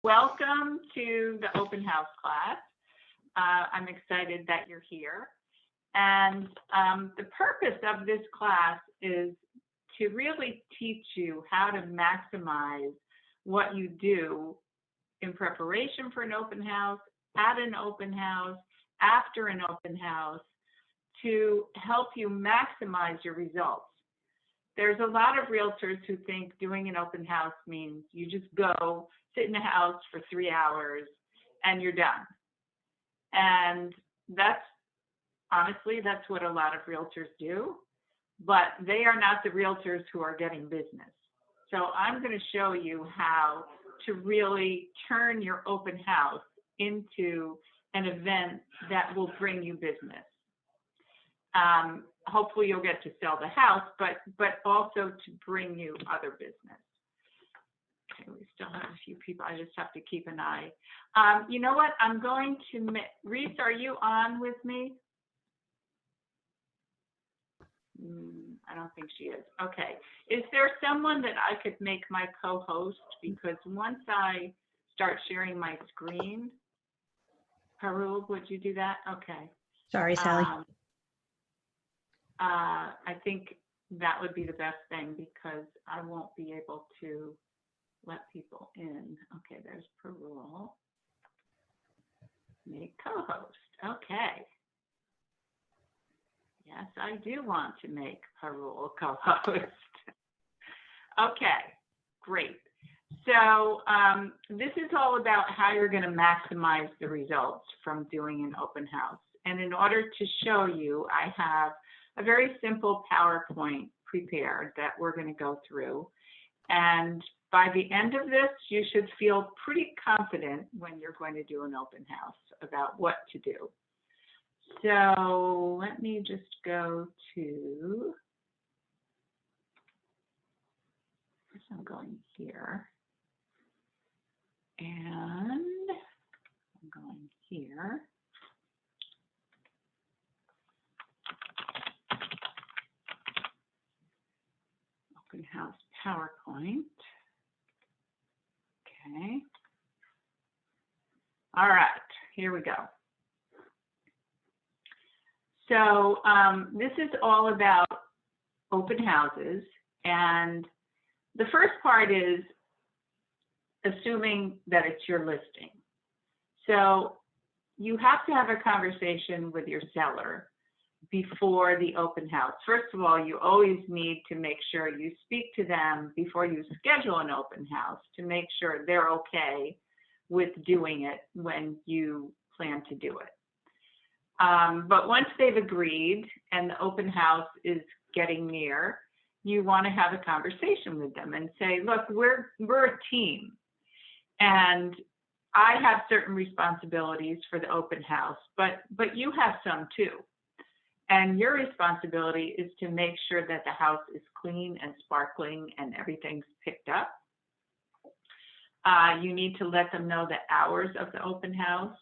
Welcome to the open house class. I'm excited that you're here. And the purpose of this class is to really teach you how to maximize what you do in preparation for an open house, at an open house, after an open house, to help you maximize your results. There's a lot of realtors who think doing an open house means you just go sit in a house for 3 hours and you're done. And honestly, that's what a lot of realtors do, but they are not the realtors who are getting business. So I'm going to show you how to really turn your open house into an event that will bring you business. Hopefully you'll get to sell the house, but also to bring you other business. Okay, we still have a few people. I just have to keep an eye. You know what? I'm going to, Reese, are you on with me? I don't think she is. Okay. Is there someone that I could make my co-host? Because once I start sharing my screen, Parul, would you do that? Okay. Sorry, Sally. I think that would be the best thing because I won't be able to let people in. Okay, there's Parul. Make co-host. Okay. Yes, I do want to make Parul co-host. Okay, great. So this is all about how you're going to maximize the results from doing an open house. And in order to show you, I have a very simple PowerPoint prepared that we're going to go through. And by the end of this, you should feel pretty confident when you're going to do an open house about what to do. So let me just go to, first I'm going here, and I'm going here. Open house PowerPoint. Okay. All right, here we go. So this is all about open houses. And the first part is assuming that it's your listing. So you have to have a conversation with your seller before the open house. First of all, you always need to make sure you speak to them before you schedule an open house to make sure they're okay with doing it when you plan to do it. But once they've agreed and the open house is getting near, you want to have a conversation with them and say, look, we're a team, and I have certain responsibilities for the open house, but you have some too. And your responsibility is to make sure that the house is clean and sparkling and everything's picked up. You need to let them know the hours of the open house,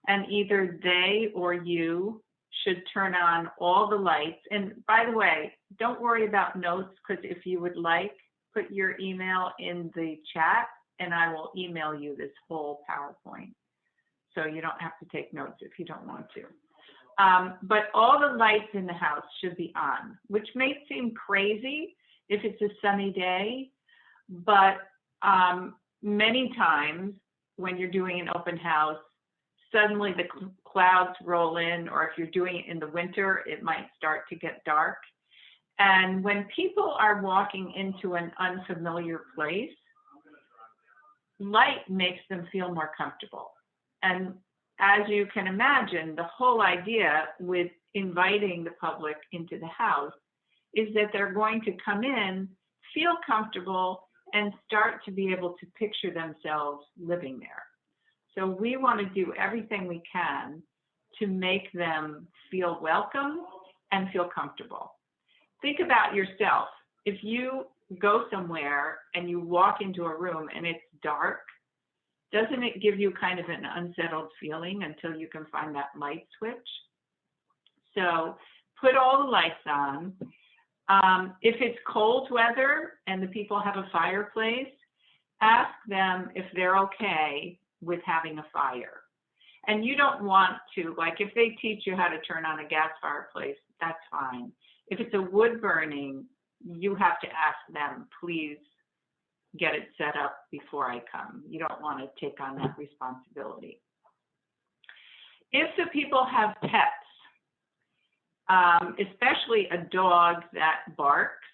and either they or you should turn on all the lights. And by the way, don't worry about notes, because if you would like, put your email in the chat and I will email you this whole PowerPoint. So you don't have to take notes if you don't want to. But all the lights in the house should be on, which may seem crazy if it's a sunny day, but many times when you're doing an open house, suddenly the clouds roll in, or if you're doing it in the winter, it might start to get dark. And when people are walking into an unfamiliar place, light makes them feel more comfortable. And as you can imagine, the whole idea with inviting the public into the house is that they're going to come in, feel comfortable, and start to be able to picture themselves living there. So we want to do everything we can to make them feel welcome and feel comfortable. Think about yourself. If you go somewhere and you walk into a room and it's dark, doesn't it give you kind of an unsettled feeling until you can find that light switch? So put all the lights on. If it's cold weather and the people have a fireplace, ask them if they're okay with having a fire. And you don't want to, like if they teach you how to turn on a gas fireplace, that's fine. If it's a wood burning, you have to ask them, please get it set up before I come. You don't want to take on that responsibility. If the people have pets, especially a dog that barks,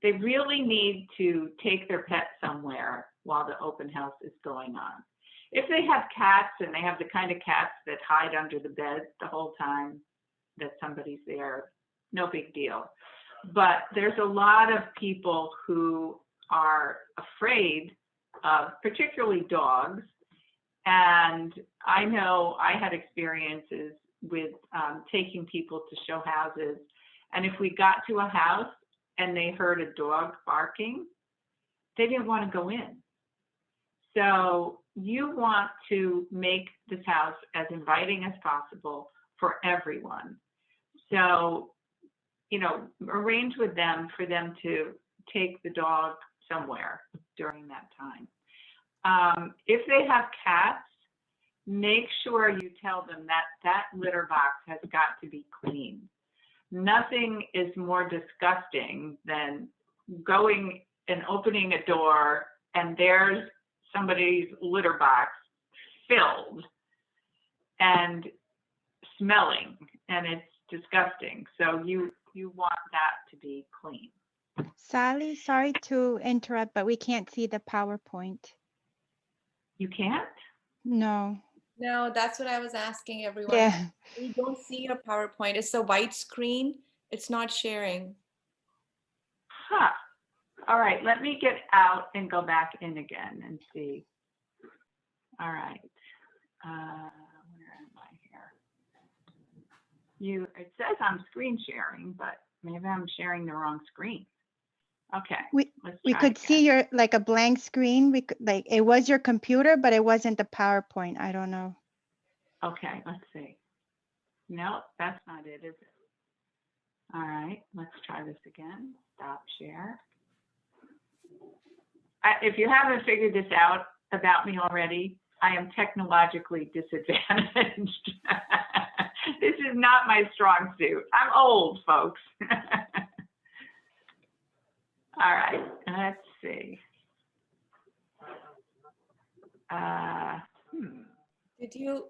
they really need to take their pet somewhere while the open house is going on. If they have cats and they have the kind of cats that hide under the bed the whole time that somebody's there, no big deal. But there's a lot of people who are afraid of particularly dogs. And I know I had experiences with taking people to show houses. And if we got to a house and they heard a dog barking, they didn't want to go in. So you want to make this house as inviting as possible for everyone. So, you know, arrange with them for them to take the dog somewhere during that time. If they have cats, make sure you tell them that that litter box has got to be clean. Nothing is more disgusting than going and opening a door and there's somebody's litter box filled and smelling, and it's disgusting. So you want that to be clean. Sally, sorry to interrupt, but we can't see the PowerPoint. You can't? No. No, that's what I was asking everyone. Yeah. We don't see your PowerPoint. It's a white screen. It's not sharing. Huh. All right, let me get out and go back in again and see. All right. Where am I here? It says I'm screen sharing, but maybe I'm sharing the wrong screen. Okay. We could see your, like a blank screen. We could, like, it was your computer, but it wasn't the PowerPoint. I don't know. Okay, let's see. No, that's not it, is it? All right, let's try this again. Stop share. If you haven't figured this out about me already, I am technologically disadvantaged. This is not my strong suit. I'm old, folks. All right, let's see.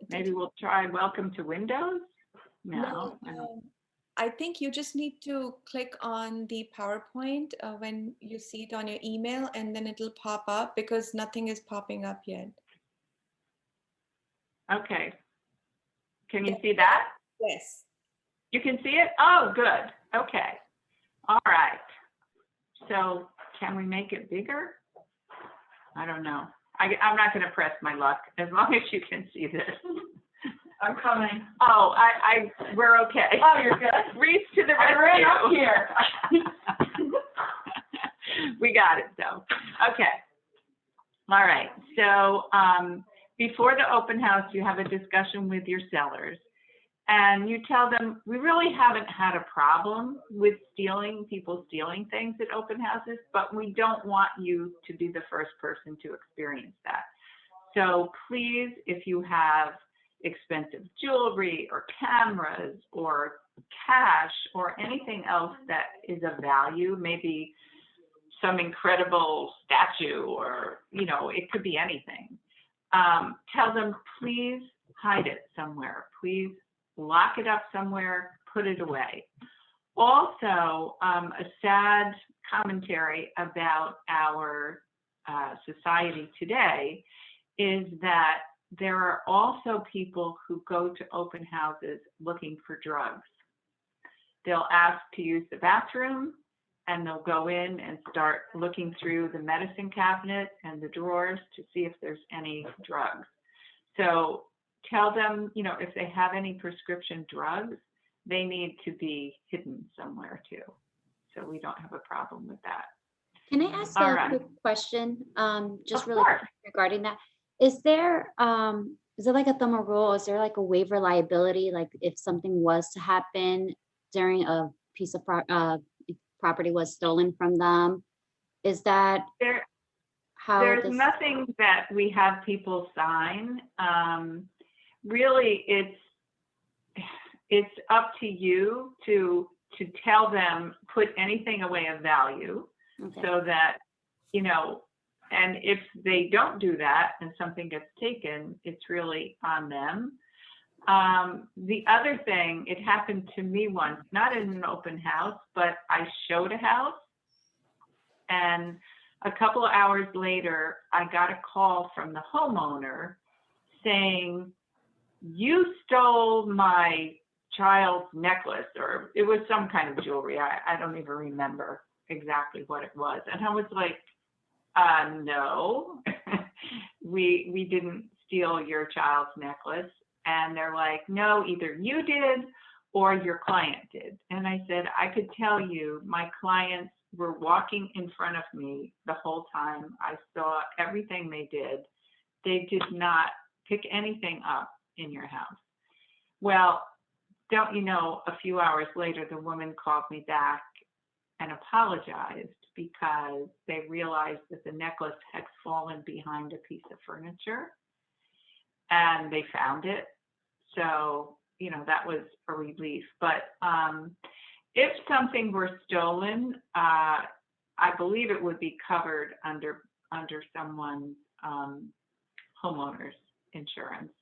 Maybe we'll try welcome to Windows? No. I think you just need to click on the PowerPoint when you see it on your email, and then it'll pop up because nothing is popping up yet. Okay. Can you see that? Yes. You can see it? Oh, good. Okay. All right. So can we make it bigger? I don't know. I'm not going to press my luck as long as you can see this. I'm coming. Oh, we're okay. Oh, you're good. Reach to the I ran up rescue. here. We got it, though. Okay. All right. So before the open house, you have a discussion with your sellers. And you tell them, we really haven't had a problem with people stealing things at open houses, but we don't want you to be the first person to experience that. So please, if you have expensive jewelry or cameras or cash or anything else that is of value, maybe some incredible statue or, you know, it could be anything. Tell them, please hide it somewhere. Please lock it up somewhere, put it away. Also, a sad commentary about our society today is that there are also people who go to open houses looking for drugs. They'll ask to use the bathroom and they'll go in and start looking through the medicine cabinet and the drawers to see if there's any drugs. So tell them, you know, if they have any prescription drugs, they need to be hidden somewhere too. So we don't have a problem with that. Can I ask a quick question? Just really quick regarding that. Is there like a thumb rule? Is there like a waiver liability? Like if something was to happen during a piece of property was stolen from them, is that, how There's this, nothing that we have people sign. Really, it's up to you to tell them, put anything away of value, okay, so that, you know, and if they don't do that and something gets taken, it's really on them. The other thing, it happened to me once, not in an open house, but I showed a house, and a couple of hours later, I got a call from the homeowner saying, "You stole my child's necklace," or it was some kind of jewelry. I don't even remember exactly what it was. And I was like, no, we didn't steal your child's necklace. And they're like, no, either you did or your client did. And I said, I could tell you, my clients were walking in front of me the whole time. I saw everything they did. They did not pick anything up in your house. Well, don't you know, a few hours later, the woman called me back and apologized because they realized that the necklace had fallen behind a piece of furniture and they found it. So, you know, that was a relief. But if something were stolen, I believe it would be covered under someone's homeowner's insurance.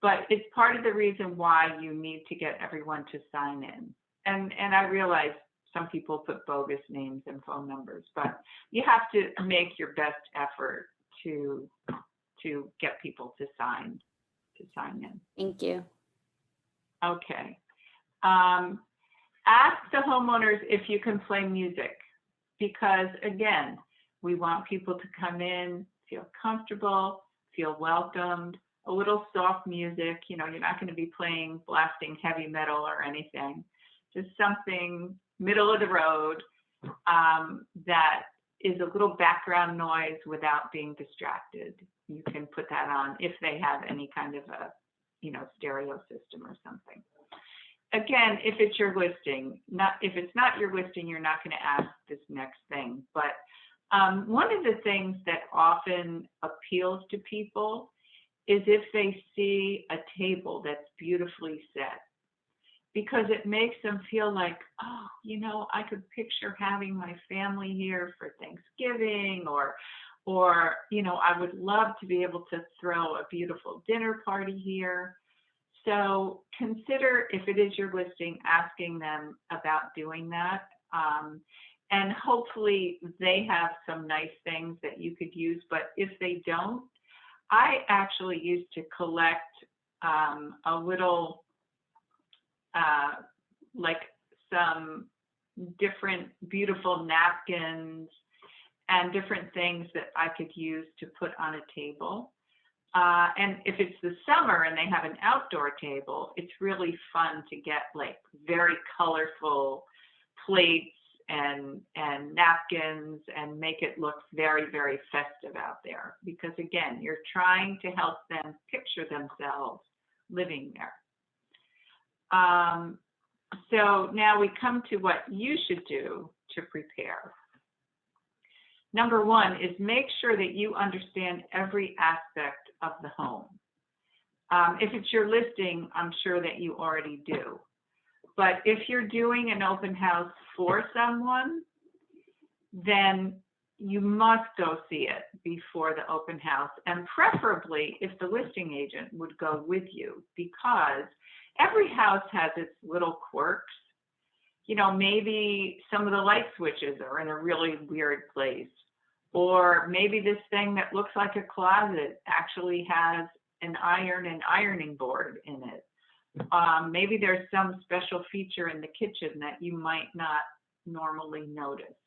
But it's part of the reason why you need to get everyone to sign in. And I realize some people put bogus names and phone numbers, but you have to make your best effort to get people to sign in. thank you. Okay. Ask the homeowners if you can play music, because again, we want people to come in, feel comfortable, feel welcomed. A little soft music, you know, you're not going to be blasting heavy metal or anything, just something middle of the road that is a little background noise without being distracted. You can put that on if they have any kind of a, you know, stereo system or something. Again, if it's your listing, if it's not your listing, you're not going to ask this next thing. But one of the things that often appeals to people is if they see a table that's beautifully set, because it makes them feel like, oh, you know, I could picture having my family here for Thanksgiving, or, you know, I would love to be able to throw a beautiful dinner party here. So consider, if it is your listing, asking them about doing that. And hopefully they have some nice things that you could use, but if they don't, I actually used to collect a little, like some different beautiful napkins and different things that I could use to put on a table. And if it's the summer and they have an outdoor table, it's really fun to get like very colorful plates and napkins and make it look very, very festive out there. Because again, you're trying to help them picture themselves living there. So now we come to what you should do to prepare. Number one is make sure that you understand every aspect of the home. If it's your listing, I'm sure that you already do. But if you're doing an open house for someone, then you must go see it before the open house, and preferably if the listing agent would go with you, because every house has its little quirks. You know, maybe some of the light switches are in a really weird place, or maybe this thing that looks like a closet actually has an iron and ironing board in it. Maybe there's some special feature in the kitchen that you might not normally notice.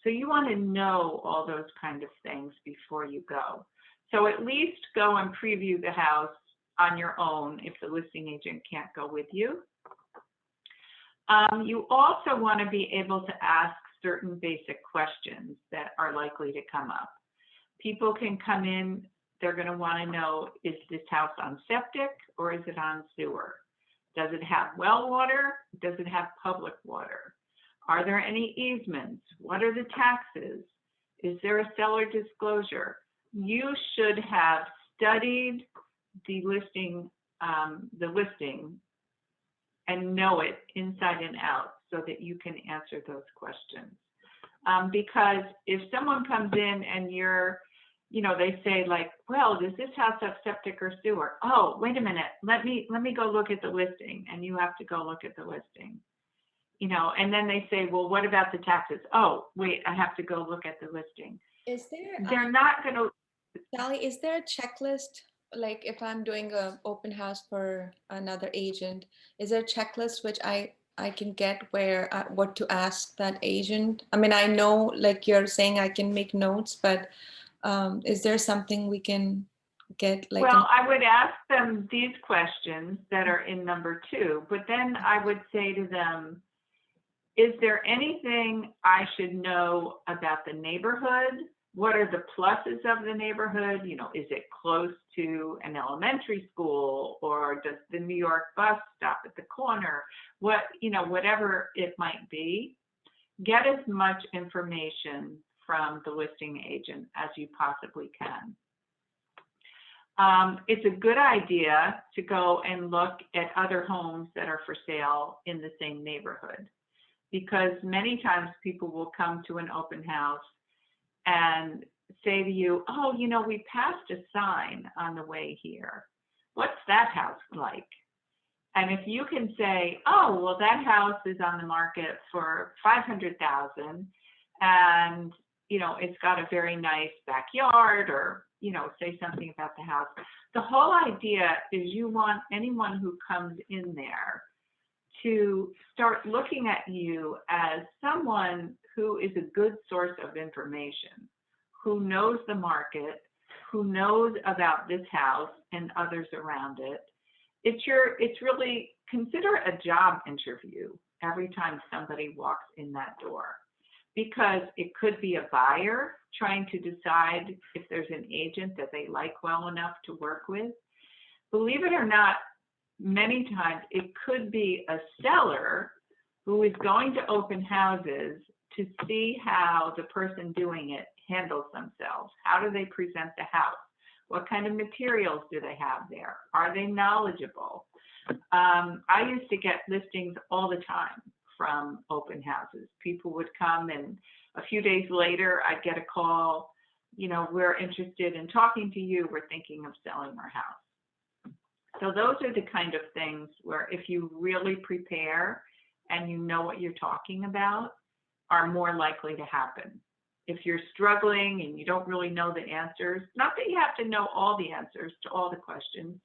So you want to know all those kind of things before you go. So at least go and preview the house on your own if the listing agent can't go with you. You also want to be able to ask certain basic questions that are likely to come up. People can come in, they're going to want to know, is this house on septic or is it on sewer? Does it have well water? Does it have public water? Are there any easements? What are the taxes? Is there a seller disclosure? you should have studied the listing and know it inside and out so that you can answer those questions. Because if someone comes in and they say like, well, does this house have septic or sewer? Oh, wait a minute, let me go look at the listing, and you have to go look at the listing. And then they say, well, what about the taxes? Oh, wait, I have to go look at the listing. Is there, They're not going to. Sally, is there a checklist? Like if I'm doing an open house for another agent, is there a checklist which I can get where what to ask that agent? I mean, I know, like you're saying, I can make notes, but is there something we can get? Like, Well, I would ask them these questions that are in number 2, but then I would say to them, is there anything I should know about the neighborhood? What are the pluses of the neighborhood? Is it close to an elementary school, or does the New York bus stop at the corner? Whatever it might be, get as much information from the listing agent as you possibly can. It's a good idea to go and look at other homes that are for sale in the same neighborhood, because many times people will come to an open house and say to you, oh, we passed a sign on the way here. What's that house like? And if you can say, oh, well, that house is on the market for $500,000, and it's got a very nice backyard, or say something about the house. The whole idea is you want anyone who comes in there to start looking at you as someone who is a good source of information, who knows the market, who knows about this house and others around it. It's really, consider a job interview every time somebody walks in that door, because it could be a buyer trying to decide if there's an agent that they like well enough to work with. Believe it or not, many times it could be a seller who is going to open houses to see how the person doing it handles themselves. How do they present the house? What kind of materials do they have there? Are they knowledgeable? I used to get listings all the time from open houses. People would come, and a few days later I'd get a call, we're interested in talking to you. We're thinking of selling our house. So those are the kind of things where if you really prepare and you know what you're talking about, are more likely to happen. If you're struggling and you don't really know the answers, not that you have to know all the answers to all the questions,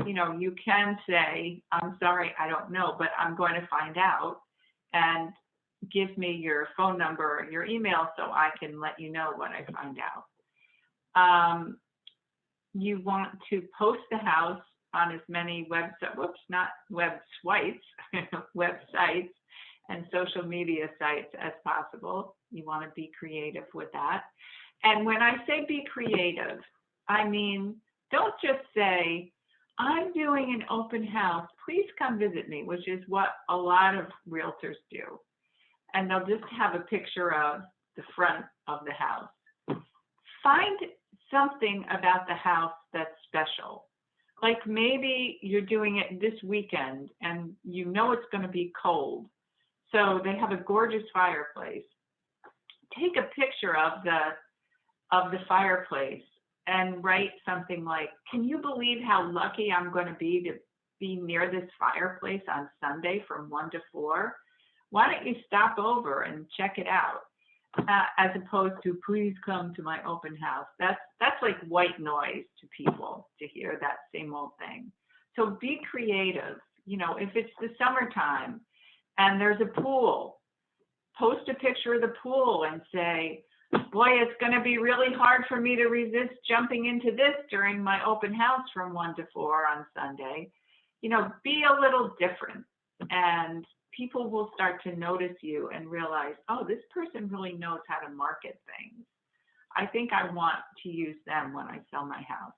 you can say, I'm sorry, I don't know, but I'm going to find out, and give me your phone number or your email so I can let you know what I find out. You want to post the house on as many websites and social media sites as possible. You want to be creative with that. And when I say be creative, I mean, don't just say, I'm doing an open house, please come visit me, which is what a lot of realtors do. And they'll just have a picture of the front of the house. Find something about the house that's special. Like maybe you're doing it this weekend and it's going to be cold. So they have a gorgeous fireplace. Take a picture of the fireplace and write something like, can you believe how lucky I'm going to be near this fireplace on Sunday from 1 to 4? Why don't you stop over and check it out? As opposed to, please come to my open house. That's like white noise to people to hear that same old thing. So be creative. If it's the summertime and there's a pool, post a picture of the pool and say, boy, it's going to be really hard for me to resist jumping into this during my open house from 1 to 4 on Sunday. Be a little different, and people will start to notice you and realize, oh, this person really knows how to market things. I think I want to use them when I sell my house.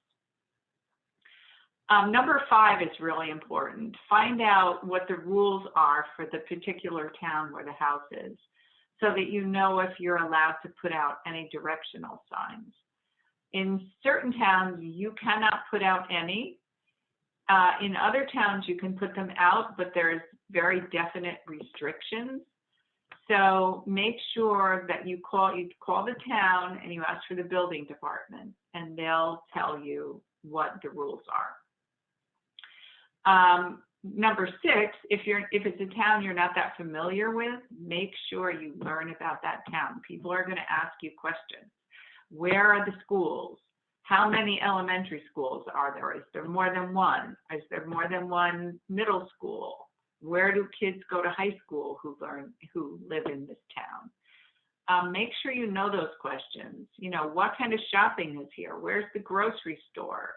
Number 5 is really important. Find out what the rules are for the particular town where the house is, so that you know if you're allowed to put out any directional signs. in certain towns, you cannot put out any. In other towns, you can put them out, but there's very definite restrictions. So make sure that you call the town and you ask for the building department, and they'll tell you what the rules are. Number 6, if it's a town you're not that familiar with, make sure you learn about that town. People are going to ask you questions. Where are the schools? How many elementary schools are there? Is there more than one? Is there more than one middle school? Where do kids go to high school who live in this town? Make sure you know those questions. You know, what kind of shopping is here? Where's the grocery store?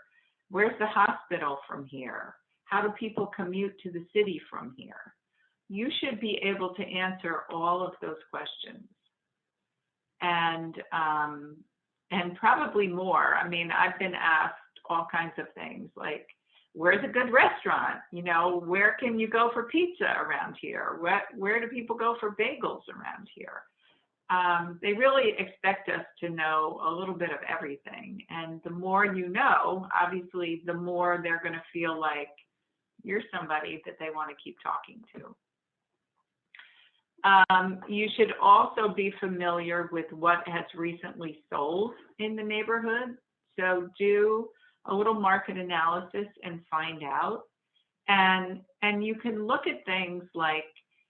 Where's the hospital from here? How do people commute to the city from here? You should be able to answer all of those questions. And probably more. I mean, I've been asked all kinds of things like, where's a good restaurant? You know, where can you go for pizza around here? Where do people go for bagels around here? They really expect us to know a little bit of everything. And the more you know, obviously, the more they're going to feel like you're somebody that they want to keep talking to. You should also be familiar with what has recently sold in the neighborhood. So do a little market analysis and find out. And you can look at things like,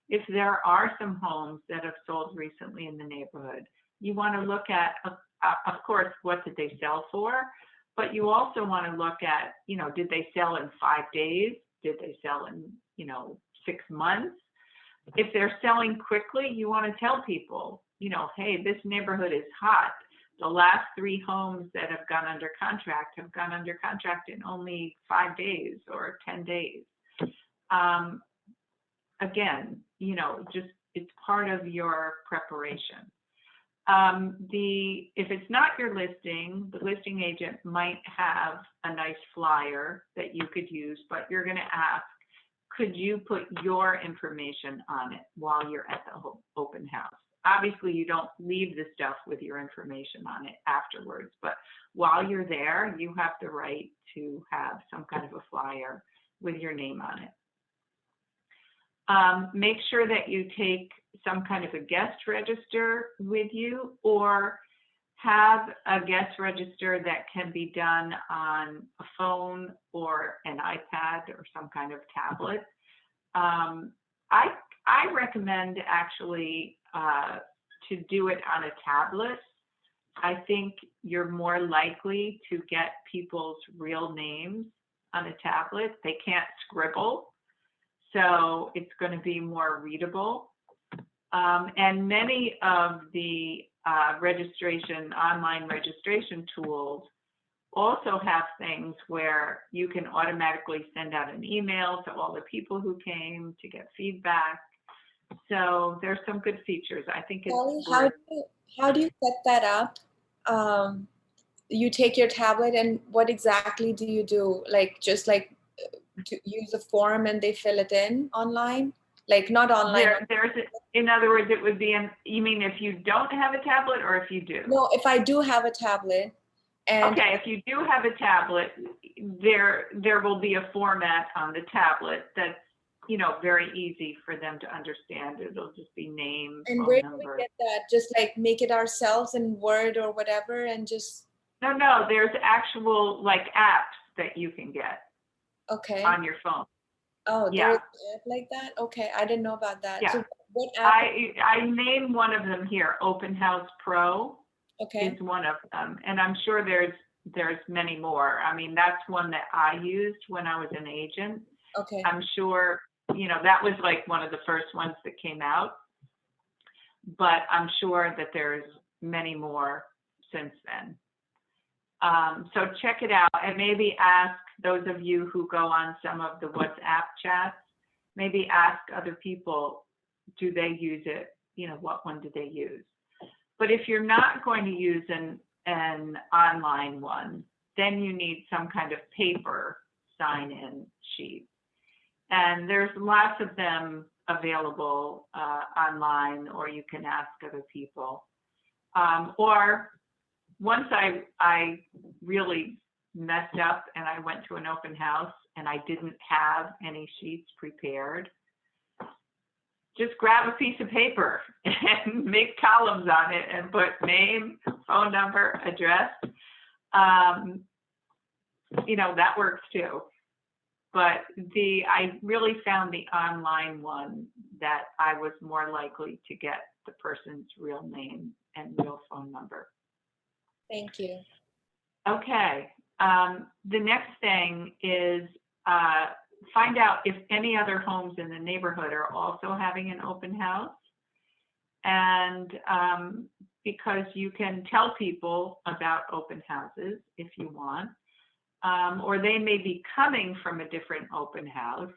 if there are some homes that have sold recently in the neighborhood, you want to look at, of course, what did they sell for? But you also want to look at, you know, did they sell in 5 days? Did they sell in, 6 months? If they're selling quickly, you want to tell people, hey, this neighborhood is hot. The last 3 homes that have gone under contract in only 5 days or 10 days. Again, just it's part of your preparation. If it's not your listing, the listing agent might have a nice flyer that you could use, but you're going to ask, could you put your information on it while you're at the open house? Obviously, you don't leave the stuff with your information on it afterwards, but while you're there, you have the right to have some kind of a flyer with your name on it. Make sure that you take some kind of a guest register with you, or have a guest register that can be done on a phone or an iPad or some kind of tablet. I recommend actually to do it on a tablet. I think you're more likely to get people's real names on a tablet. They can't scribble, so it's going to be more readable. And many of the online registration tools also have things where you can automatically send out an email to all the people who came to get feedback. So there's some good features. I think it's Sally, how do you set that up? You take your tablet, and what exactly do you do? Like, just like to use a form and they fill it in online? Like, not online. In other words, it would be you mean if you don't have a tablet, or if you do? No, if I do have a tablet. And okay, if you do have a tablet, there will be a format on the tablet that's very easy for them to understand. It'll just be name, and phone where number. do we get that? Just like make it ourselves in Word or whatever, and just No, there's actual like apps that you can get on your phone. Oh, Yeah. there's an app like that? Okay, I didn't know about that. Yeah. So what app? I named one of them here. Open House Pro is one of them, and I'm sure there's many more. I mean, that's one that I used when I was an agent. Okay. I'm sure that was like one of the first ones that came out, but I'm sure that there's many more since then. So check it out, and maybe ask those of you who go on some of the WhatsApp chats, maybe ask other people, do they use it? What one do they use? But if you're not going to use an online one, then you need some kind of paper sign-in sheet. And there's lots of them available online, or you can ask other people. Or once I really messed up and I went to an open house and I didn't have any sheets prepared, just grab a piece of paper and make columns on it and put name, phone number, address. That works too. But I really found the online one that I was more likely to get the person's real name and real phone number. Thank you. Okay. The next thing is find out if any other homes in the neighborhood are also having an open house. And because you can tell people about open houses if you want, or they may be coming from a different open house.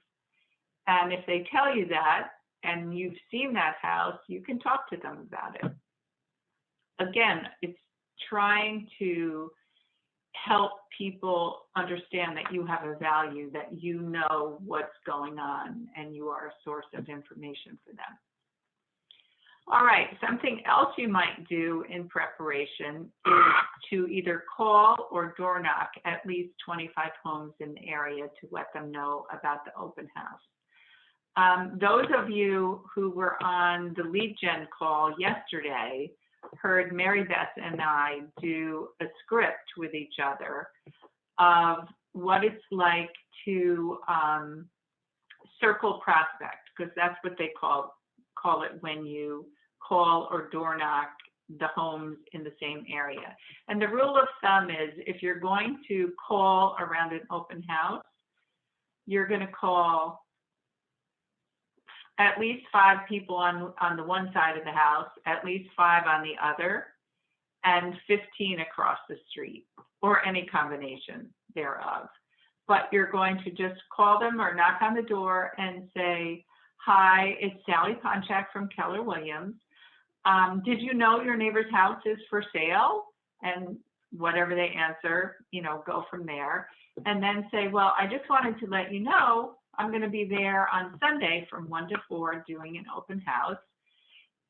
And if they tell you that and you've seen that house, you can talk to them about it. Again, it's trying to help people understand that you have a value, that you know what's going on, and you are a source of information for them. All right, something else you might do in preparation is to either call or door knock at least 25 homes in the area to let them know about the open house. Those of you who were on the lead gen call yesterday heard Mary Beth and I do a script with each other of what it's like to circle prospect, because that's what they call it when you call or door knock the homes in the same area. And the rule of thumb is if you're going to call around an open house, you're going to call at least 5 people on the one side of the house, at least 5 on the other, and 15 across the street, or any combination thereof. But you're going to just call them or knock on the door and say, "Hi, it's Sally Ponchak from Keller Williams. Did you know your neighbor's house is for sale?" And whatever they answer, go from there. And then say, "Well, I just wanted to let you know I'm going to be there on Sunday from 1 to 4 doing an open house.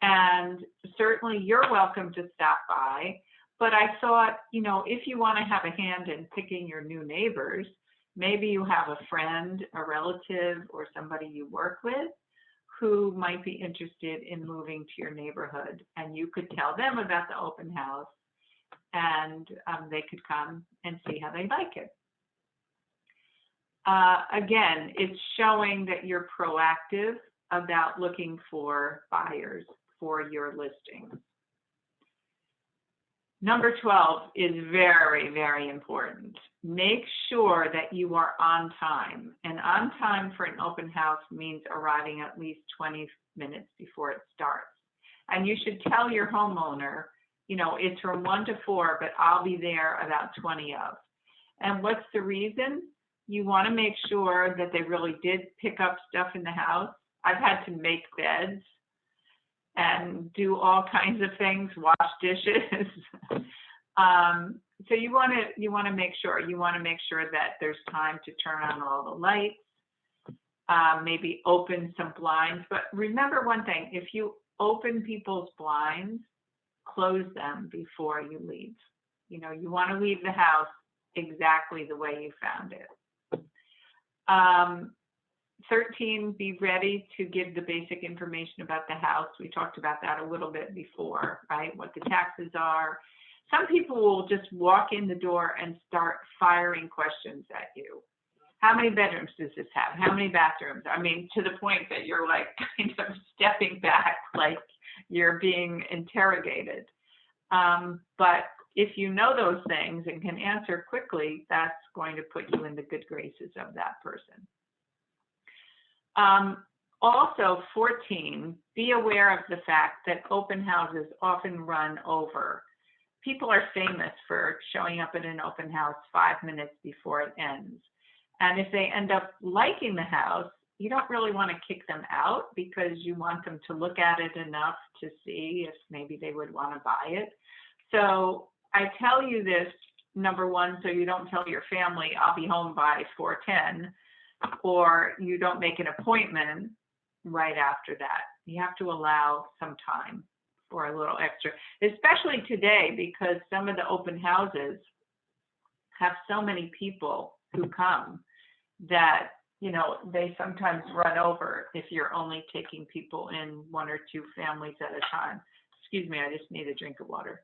And certainly you're welcome to stop by. But I thought, if you want to have a hand in picking your new neighbors, maybe you have a friend, a relative, or somebody you work with who might be interested in moving to your neighborhood. And you could tell them about the open house, and they could come and see how they like it." Again, it's showing that you're proactive about looking for buyers for your listings. Number 12 is very, very important. Make sure that you are on time. And on time for an open house means arriving at least 20 minutes before it starts. And you should tell your homeowner, it's from 1 to 4, but I'll be there about 20 of. And what's the reason? You want to make sure that they really did pick up stuff in the house. I've had to make beds and do all kinds of things, wash dishes. So you want to make sure that there's time to turn on all the lights, maybe open some blinds. But remember one thing: if you open people's blinds, close them before you leave. You want to leave the house exactly the way you found it. 13, be ready to give the basic information about the house. We talked about that a little bit before, right? What the taxes are. Some people will just walk in the door and start firing questions at you. How many bedrooms does this have? How many bathrooms? I mean, to the point that you're like kind of stepping back like you're being interrogated. But if you know those things and can answer quickly, that's going to put you in the good graces of that person. Also, 14, be aware of the fact that open houses often run over. People are famous for showing up at an open house 5 minutes before it ends. And if they end up liking the house, you don't really want to kick them out because you want them to look at it enough to see if maybe they would want to buy it. So I tell you this, number one, so you don't tell your family, "I'll be home by 4:10, or you don't make an appointment right after that. You have to allow some time for a little extra, especially today, because some of the open houses have so many people who come that, you know, they sometimes run over if you're only taking people in 1 or 2 families at a time. Excuse me, I just need a drink of water.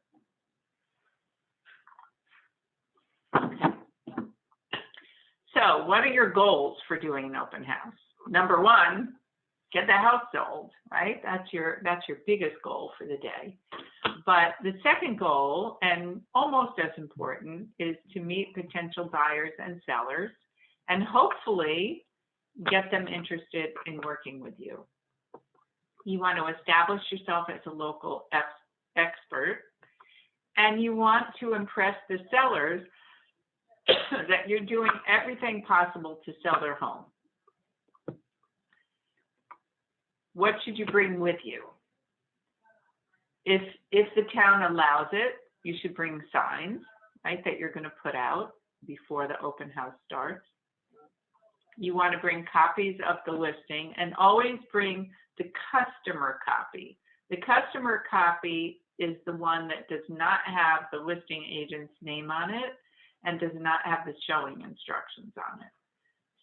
So what are your goals for doing an open house? Number 1, get the house sold, right? That's your biggest goal for the day. But the second goal, and almost as important, is to meet potential buyers and sellers and hopefully get them interested in working with you. You want to establish yourself as a local expert, and you want to impress the sellers that you're doing everything possible to sell their home. What should you bring with you? If the town allows it, you should bring signs, right, that you're going to put out before the open house starts. You want to bring copies of the listing, and always bring the customer copy. The customer copy is the one that does not have the listing agent's name on it and does not have the showing instructions on it.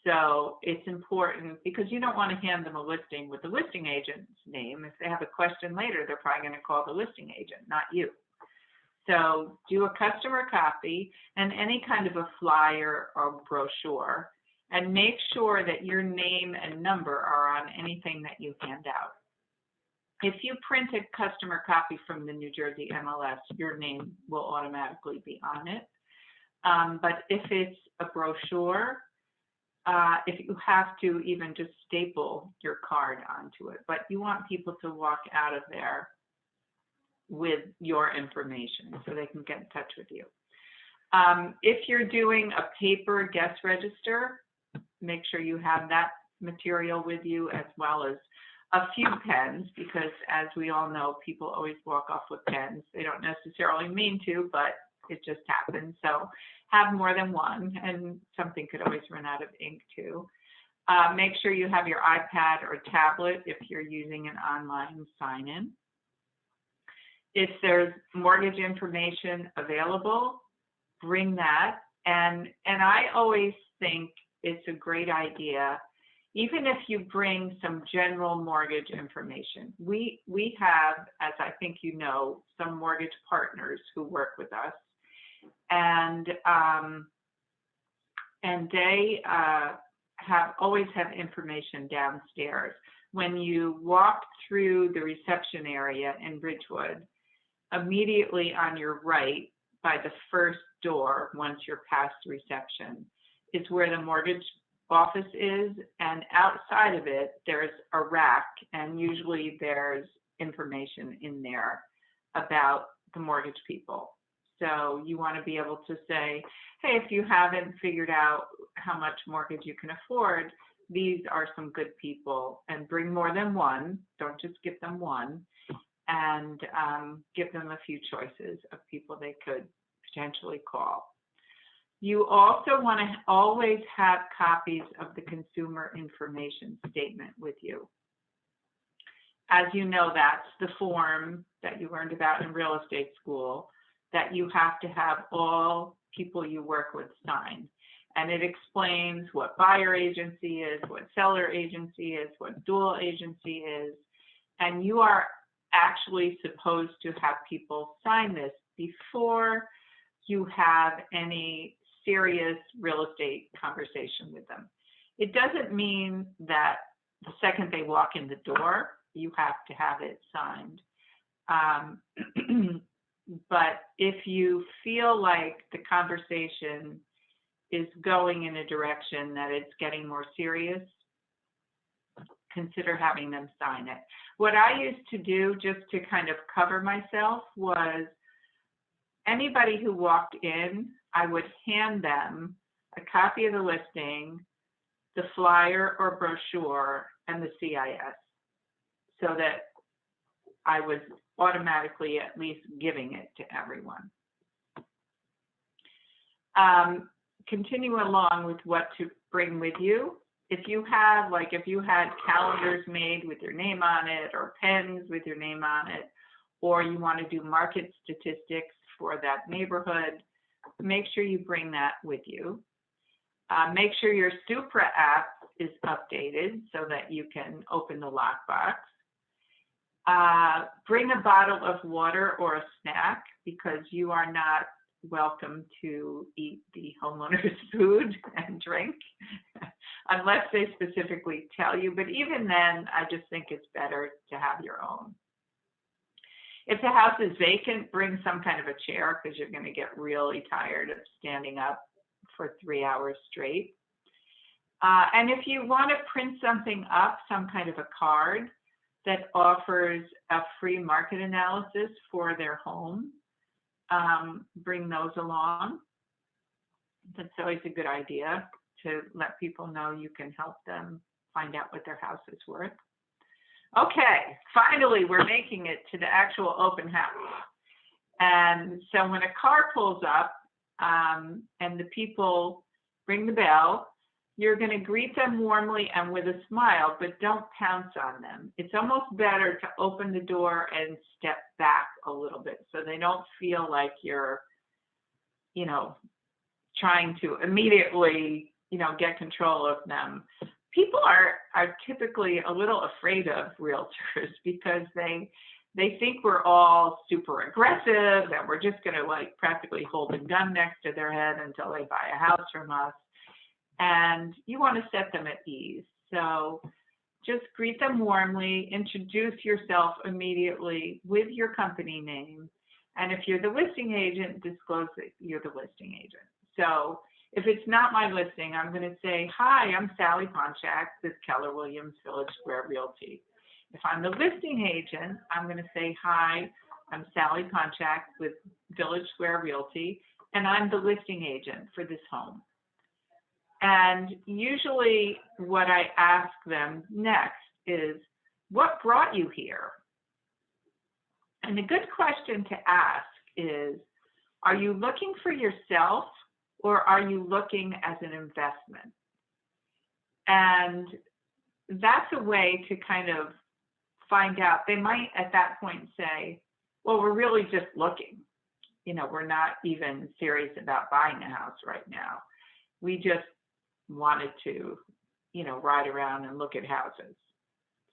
So it's important because you don't want to hand them a listing with the listing agent's name. If they have a question later, they're probably going to call the listing agent, not you. So do a customer copy and any kind of a flyer or brochure, and make sure that your name and number are on anything that you hand out. If you print a customer copy from the New Jersey MLS, your name will automatically be on it. But if it's a brochure, if you have to, even just staple your card onto it. But you want people to walk out of there with your information so they can get in touch with you. If you're doing a paper guest register, make sure you have that material with you, as well as a few pens, because as we all know, people always walk off with pens. They don't necessarily mean to, but it just happens. So have more than one, and something could always run out of ink too. Make sure you have your iPad or tablet if you're using an online sign-in. If there's mortgage information available, bring that. And I always think it's a great idea, even if you bring some general mortgage information. We have, as I think you know, some mortgage partners who work with us, and they always have information downstairs. When you walk through the reception area in Ridgewood, immediately on your right, by the first door, once you're past reception, is where the mortgage office is, and outside of it, there's a rack, and usually there's information in there about the mortgage people. So you want to be able to say, hey, if you haven't figured out how much mortgage you can afford, these are some good people, and bring more than one. Don't just give them one, and give them a few choices of people they could potentially call. You also want to always have copies of the consumer information statement with you. As you know, that's the form that you learned about in real estate school that you have to have all people you work with sign. And it explains what buyer agency is, what seller agency is, what dual agency is. And you are actually supposed to have people sign this before you have any serious real estate conversation with them. It doesn't mean that the second they walk in the door, you have to have it signed. But if you feel like the conversation is going in a direction that it's getting more serious, consider having them sign it. What I used to do, just to kind of cover myself, was anybody who walked in, I would hand them a copy of the listing, the flyer or brochure, and the CIS, so that I was automatically at least giving it to everyone. Continue along with what to bring with you. If you have, if you had calendars made with your name on it, or pens with your name on it, or you want to do market statistics for that neighborhood, make sure you bring that with you. Make sure your Supra app is updated so that you can open the lockbox. Bring a bottle of water or a snack, because you are not welcome to eat the homeowner's food and drink unless they specifically tell you. But even then, I just think it's better to have your own. If the house is vacant, bring some kind of a chair, because you're going to get really tired of standing up for 3 hours straight. And if you want to print something up, some kind of a card that offers a free market analysis for their home, bring those along. That's always a good idea, to let people know you can help them find out what their house is worth. Okay, finally, we're making it to the actual open house. And so when a car pulls up and the people ring the bell, you're going to greet them warmly and with a smile, but don't pounce on them. It's almost better to open the door and step back a little bit so they don't feel like you're, you know, trying to immediately, you know, get control of them. People are typically a little afraid of realtors because they think we're all super aggressive and we're just going to like practically hold a gun next to their head until they buy a house from us. And you want to set them at ease. So just greet them warmly, introduce yourself immediately with your company name. And if you're the listing agent, disclose that you're the listing agent. So if it's not my listing, I'm going to say, hi, I'm Sally Ponchak with Keller Williams Village Square Realty. If I'm the listing agent, I'm going to say, hi, I'm Sally Ponchak with Village Square Realty, and I'm the listing agent for this home. And usually what I ask them next is, what brought you here? And a good question to ask is, are you looking for yourself or are you looking as an investment? And that's a way to kind of find out. They might at that point say, well, we're really just looking. You know, we're not even serious about buying a house right now. We just wanted to, you know, ride around and look at houses.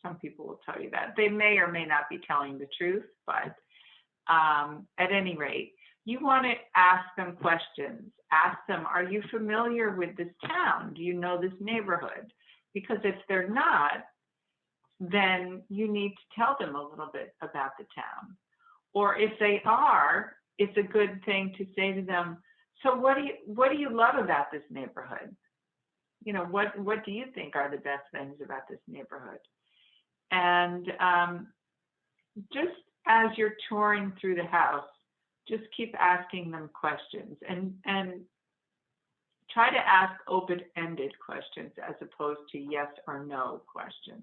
Some people will tell you that. They may or may not be telling the truth, but at any rate, you want to ask them questions. Ask them, are you familiar with this town? Do you know this neighborhood? Because if they're not, then you need to tell them a little bit about the town. Or if they are, it's a good thing to say to them, so what do you love about this neighborhood? You know, what do you think are the best things about this neighborhood? And just as you're touring through the house, just keep asking them questions and try to ask open-ended questions as opposed to yes or no questions.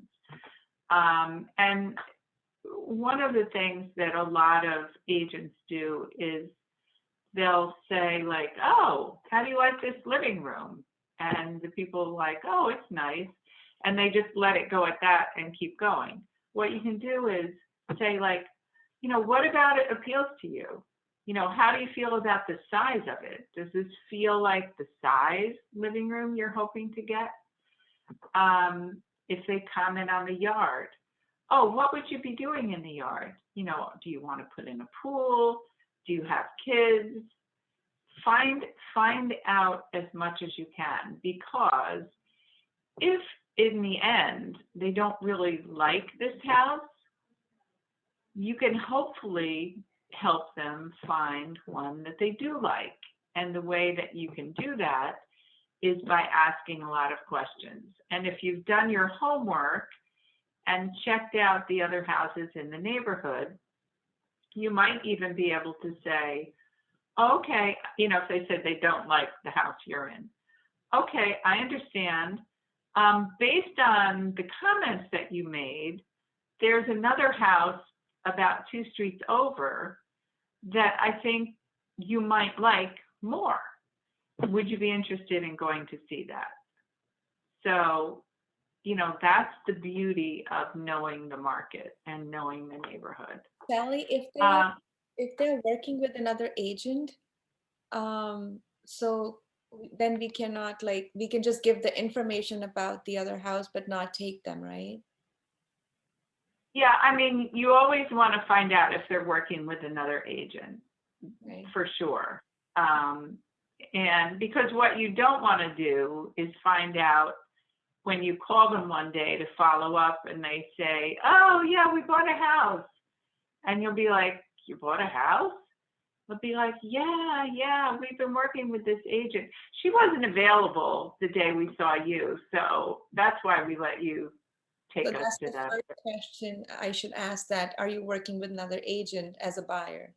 And one of the things that a lot of agents do is they'll say like, oh, how do you like this living room? And the people are like, oh, it's nice. And they just let it go at that and keep going. What you can do is say like, you know, what about it appeals to you? You know, how do you feel about the size of it? Does this feel like the size living room you're hoping to get? If they comment on the yard, oh, what would you be doing in the yard? You know, do you want to put in a pool? Do you have kids? Find out as much as you can, because if in the end they don't really like this house, you can hopefully help them find one that they do like. And the way that you can do that is by asking a lot of questions. And if you've done your homework and checked out the other houses in the neighborhood, you might even be able to say, okay, you know, if they said they don't like the house you're in, okay, I understand. Based on the comments that you made, there's another house about 2 streets over that I think you might like more. Would you be interested in going to see that? So, you know, that's the beauty of knowing the market and knowing the neighborhood. Sally, Uh, if they're working with another agent, so then we cannot, like, we can just give the information about the other house but not take them, right? yeah, I mean, you always want to find out if they're working with another agent, Right. for sure. And because what you don't want to do is find out when you call them one day to follow up and they say, oh yeah, we bought a house. And you'll be like, you bought a house? They'll be like, yeah, we've been working with this agent. She wasn't available the day we saw you. So that's why we let you take So us that's to the the. first question I should ask, that are you working with another agent as a buyer?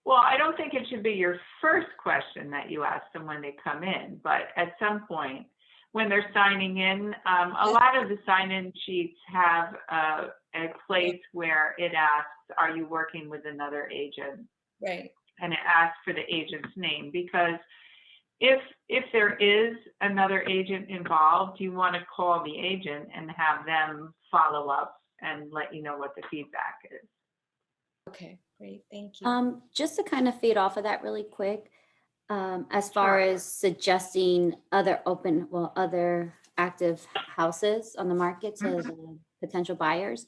Well, I don't think it should be your first question that you ask them when they come in, but at some point when they're signing in, a lot of the sign-in sheets have a place where it asks, are you working with another agent? Right. And it asks for the agent's name, because if there is another agent involved, you want to call the agent and have them follow up and let you know what the feedback is. Okay, great, thank you. Just to kind of feed off of that really quick, as far Sure. as suggesting other active houses on the market to the potential buyers.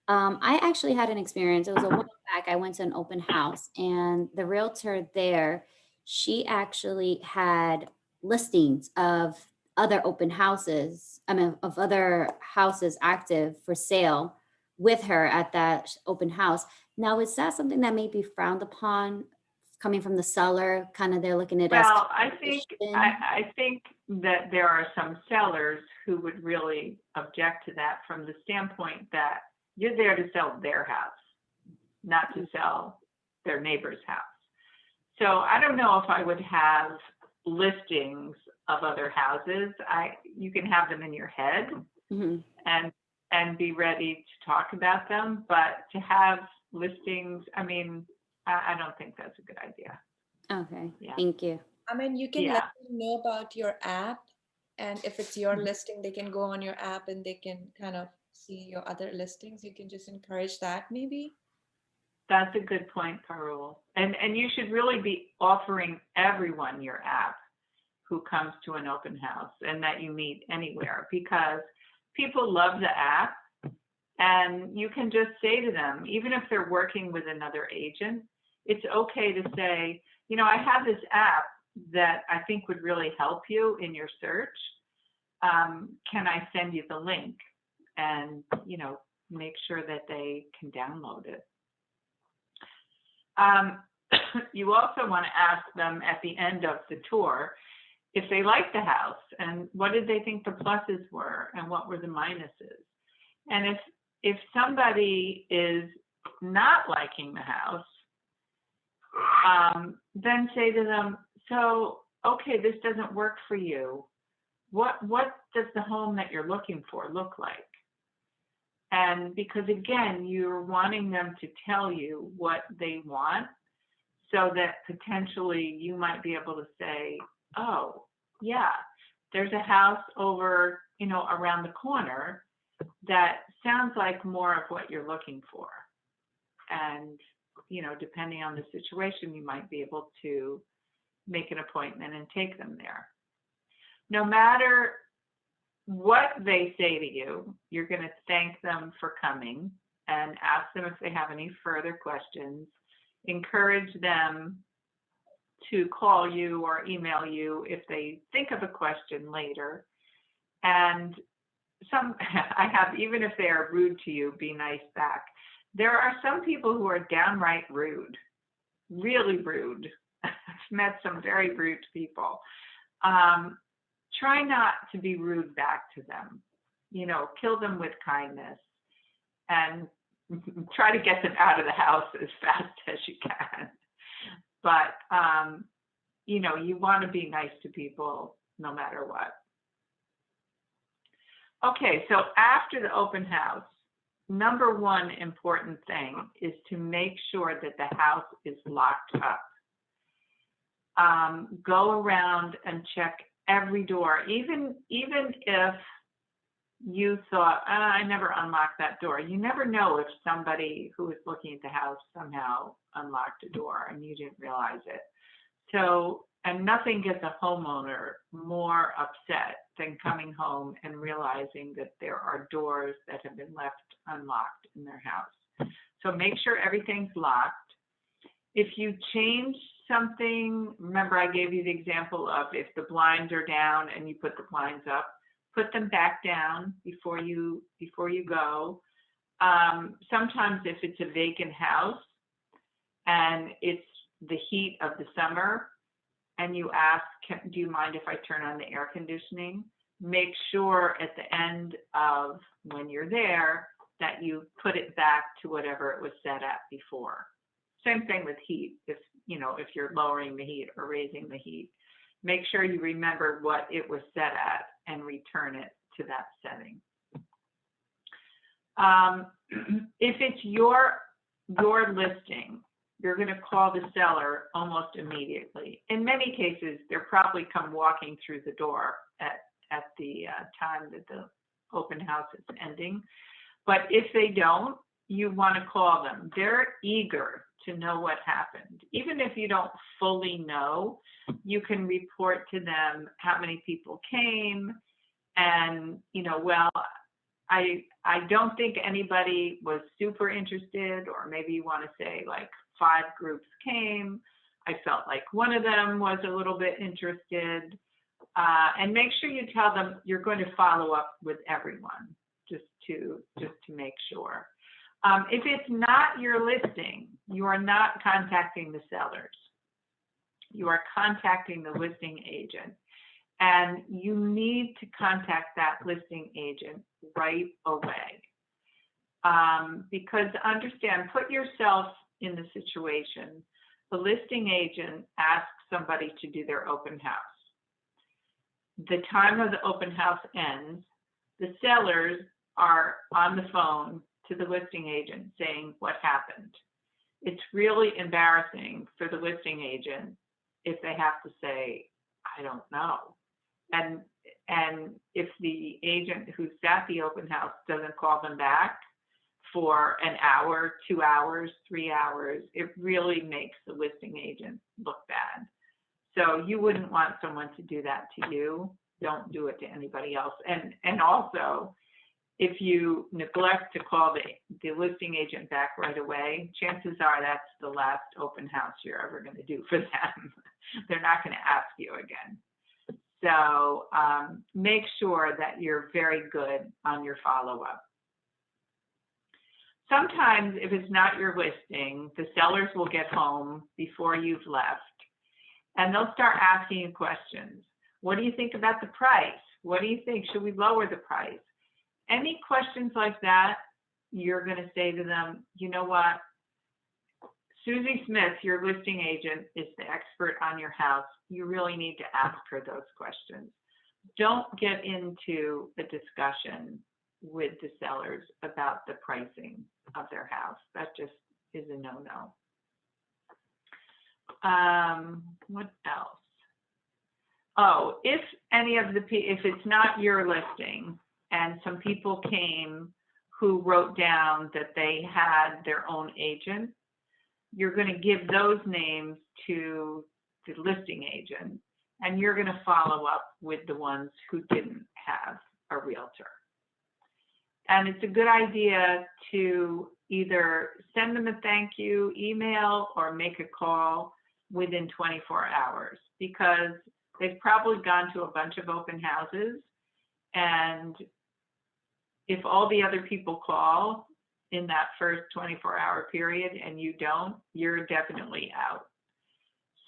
I actually had an experience. It was a while back. I went to an open house, and the realtor there, she actually had listings of other open houses, of other houses active for sale with her at that open house. Now, is that something that may be frowned upon coming from the seller? Kind of they're looking at it as Well, I competition? think that there are some sellers who would really object to that from the standpoint that you're there to sell their house, not to sell their neighbor's house. So I don't know if I would have listings of other houses. You can have them in your head Mhm. and be ready to talk about them, but to have listings, I mean, I don't think that's a good idea. Okay, Yeah. thank you. I mean, you can Yeah. let them know about your app, and if it's your listing, they can go on your app and they can kind of see your other listings. You can just encourage that, maybe. That's a good point, Parul. And you should really be offering everyone your app who comes to an open house and that you meet anywhere, because people love the app, and you can just say to them, even if they're working with another agent, it's okay to say, you know, I have this app that I think would really help you in your search. Can I send you the link? And, you know, make sure that they can download it. You also want to ask them at the end of the tour if they like the house and what did they think the pluses were and what were the minuses. And if somebody is not liking the house, then say to them, so, okay, this doesn't work for you. What does the home that you're looking for look like? And because again, you're wanting them to tell you what they want, so that potentially you might be able to say, oh, yeah, there's a house over, you know, around the corner that sounds like more of what you're looking for. And, you know, depending on the situation, you might be able to make an appointment and take them there. No matter what they say to you, you're going to thank them for coming and ask them if they have any further questions. Encourage them to call you or email you if they think of a question later. And I have, even if they are rude to you, be nice back. There are some people who are downright rude, really rude. I've met some very rude people. Try not to be rude back to them. You know, kill them with kindness and try to get them out of the house as fast as you can. But, you know, you want to be nice to people no matter what. Okay, so after the open house, number one important thing is to make sure that the house is locked up. Go around and check every door, even if you thought, I never unlocked that door. You never know if somebody who was looking at the house somehow unlocked a door and you didn't realize it. So, and nothing gets a homeowner more upset than coming home and realizing that there are doors that have been left unlocked in their house. So make sure everything's locked. If you change something, remember I gave you the example of if the blinds are down and you put the blinds up, put them back down before you go. Sometimes if it's a vacant house and it's the heat of the summer and you ask, do you mind if I turn on the air conditioning? Make sure at the end of when you're there that you put it back to whatever it was set at before. Same thing with heat. If you're lowering the heat or raising the heat, make sure you remember what it was set at and return it to that setting. If it's your listing, you're going to call the seller almost immediately. In many cases, they'll probably come walking through the door at the time that the open house is ending. But if they don't, you want to call them. They're eager to know what happened. Even if you don't fully know, you can report to them how many people came and, I don't think anybody was super interested, or maybe you want to say like 5 groups came. I felt like one of them was a little bit interested. And make sure you tell them you're going to follow up with everyone just to make sure. If it's not your listing, you are not contacting the sellers. You are contacting the listing agent. And you need to contact that listing agent right away. Because understand, put yourself in the situation. The listing agent asks somebody to do their open house. The time of the open house ends, the sellers are on the phone to the listing agent saying what happened. It's really embarrassing for the listing agent if they have to say, I don't know. And if the agent who's at the open house doesn't call them back for an hour, 2 hours, 3 hours, it really makes the listing agent look bad. So you wouldn't want someone to do that to you. Don't do it to anybody else. And also, if you neglect to call the listing agent back right away, chances are that's the last open house you're ever going to do for them. They're not going to ask you again. So make sure that you're very good on your follow-up. Sometimes if it's not your listing, the sellers will get home before you've left and they'll start asking you questions. What do you think about the price? What do you think? Should we lower the price? Any questions like that, you're going to say to them, you know what? Susie Smith, your listing agent, is the expert on your house. You really need to ask her those questions. Don't get into a discussion with the sellers about the pricing of their house. That just is a no-no. What else? Oh, if it's not your listing and some people came who wrote down that they had their own agent, you're going to give those names to the listing agent, and you're going to follow up with the ones who didn't have a realtor. And it's a good idea to either send them a thank you email or make a call within 24 hours, because they've probably gone to a bunch of open houses, and if all the other people call in that first 24-hour period and you don't, you're definitely out.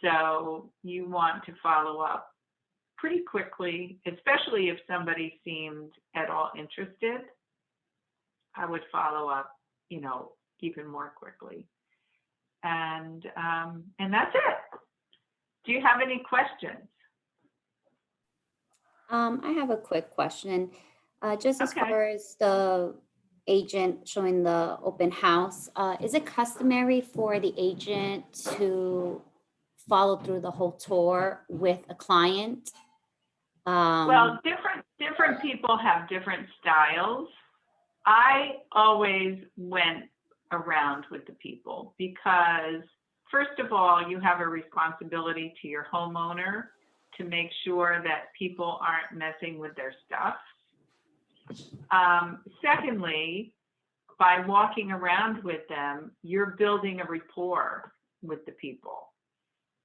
So you want to follow up pretty quickly, especially if somebody seemed at all interested. I would follow up, even more quickly. And that's it. Do you have any questions? I have a quick question. Just as Okay. far as the agent showing the open house, is it customary for the agent to follow through the whole tour with a client? Well, different different people have different styles. I always went around with the people because, first of all, you have a responsibility to your homeowner to make sure that people aren't messing with their stuff. Secondly, by walking around with them, you're building a rapport with the people.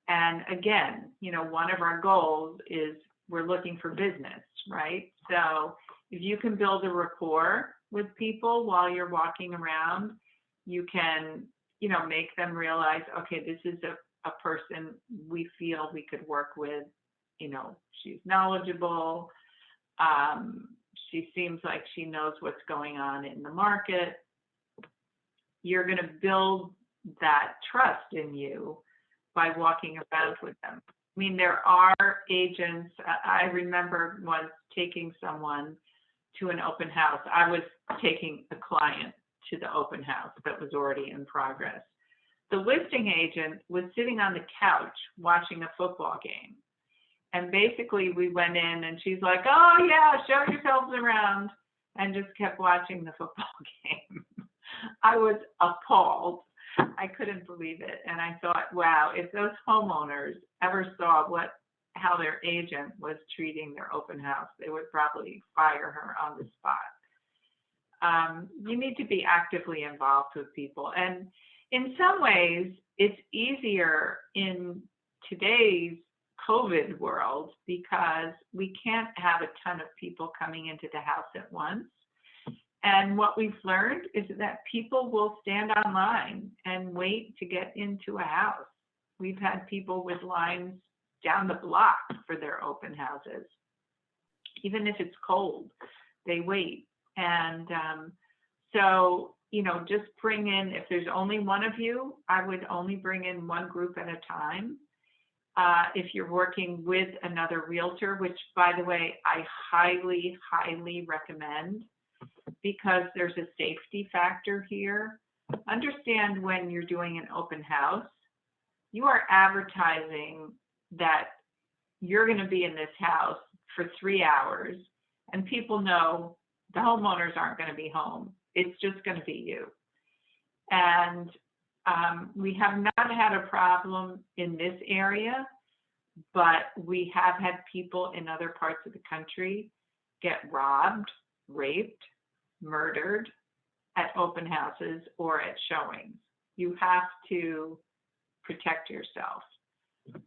And again, you know, one of our goals is we're looking for business, right? So if you can build a rapport with people while you're walking around, you can, you know, make them realize, okay, this is a person we feel we could work with. You know, she's knowledgeable. She seems like she knows what's going on in the market. You're going to build that trust in you by walking around with them. I mean, there are agents. I remember once taking someone to an open house. I was taking a client to the open house that was already in progress. The listing agent was sitting on the couch watching a football game. And basically we went in and she's like, oh yeah, show yourselves around, and just kept watching the football game. I was appalled. I couldn't believe it. And I thought, wow, if those homeowners ever saw how their agent was treating their open house, they would probably fire her on the spot. You need to be actively involved with people. And in some ways, it's easier in today's COVID world because we can't have a ton of people coming into the house at once. And what we've learned is that people will stand online and wait to get into a house. We've had people with lines down the block for their open houses. Even if it's cold, they wait. And so, you know, just bring in, if there's only one of you, I would only bring in one group at a time. If you're working with another realtor, which, by the way, I highly, highly recommend, because there's a safety factor here. Understand when you're doing an open house, you are advertising that you're going to be in this house for 3 hours, and people know the homeowners aren't going to be home. It's just going to be you. And we have not had a problem in this area, but we have had people in other parts of the country get robbed, raped, murdered at open houses or at showings. You have to protect yourself.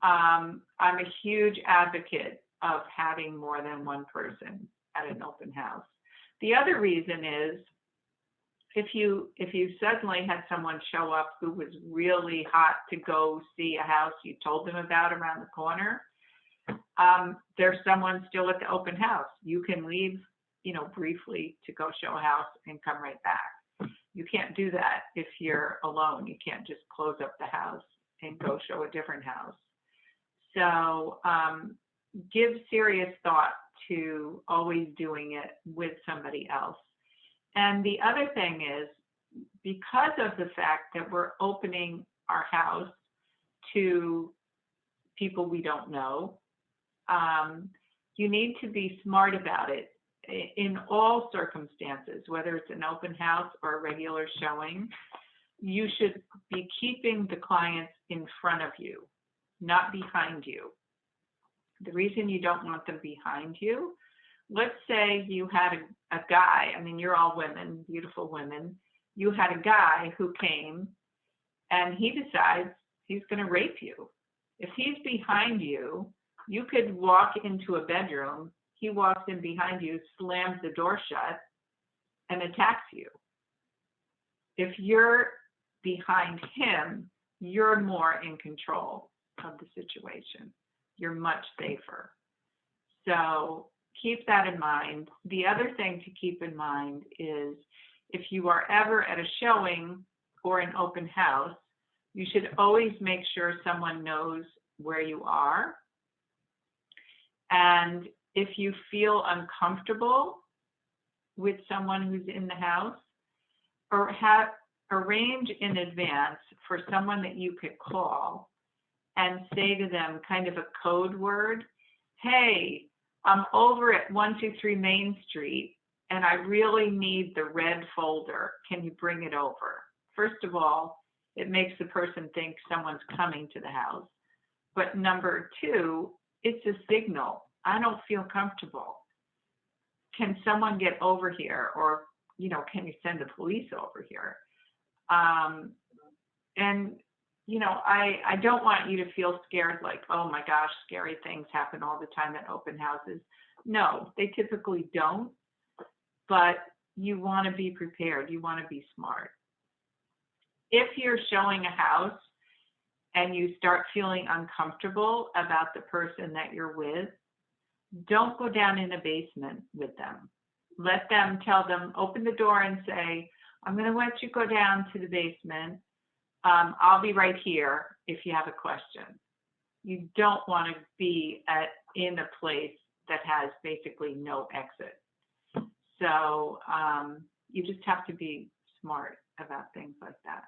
I'm a huge advocate of having more than one person at an open house. The other reason is if you suddenly had someone show up who was really hot to go see a house you told them about around the corner, there's someone still at the open house. You can leave, you know, briefly to go show a house and come right back. You can't do that if you're alone. You can't just close up the house and go show a different house. So give serious thought to always doing it with somebody else. And the other thing is, because of the fact that we're opening our house to people we don't know, you need to be smart about it in all circumstances, whether it's an open house or a regular showing. You should be keeping the clients in front of you, not behind you. The reason you don't want them behind you, let's say you had a guy, I mean, you're all women, beautiful women. You had a guy who came and he decides he's going to rape you. If he's behind you, you could walk into a bedroom. He walks in behind you, slams the door shut, and attacks you. If you're behind him, you're more in control of the situation. You're much safer. So keep that in mind. The other thing to keep in mind is if you are ever at a showing or an open house, you should always make sure someone knows where you are. And if you feel uncomfortable with someone who's in the house, or arrange in advance for someone that you could call and say to them kind of a code word, hey, I'm over at 123 Main Street and I really need the red folder. Can you bring it over? First of all, it makes the person think someone's coming to the house. But number two, it's a signal. I don't feel comfortable. Can someone get over here? Or, you know, can you send the police over here? And, you know, I don't want you to feel scared like, oh my gosh, scary things happen all the time at open houses. No, they typically don't, but you want to be prepared. You want to be smart. If you're showing a house and you start feeling uncomfortable about the person that you're with, don't go down in a basement with them. Let them, tell them, open the door and say, I'm going to let you go down to the basement. I'll be right here if you have a question. You don't want to be in a place that has basically no exit. So you just have to be smart about things like that.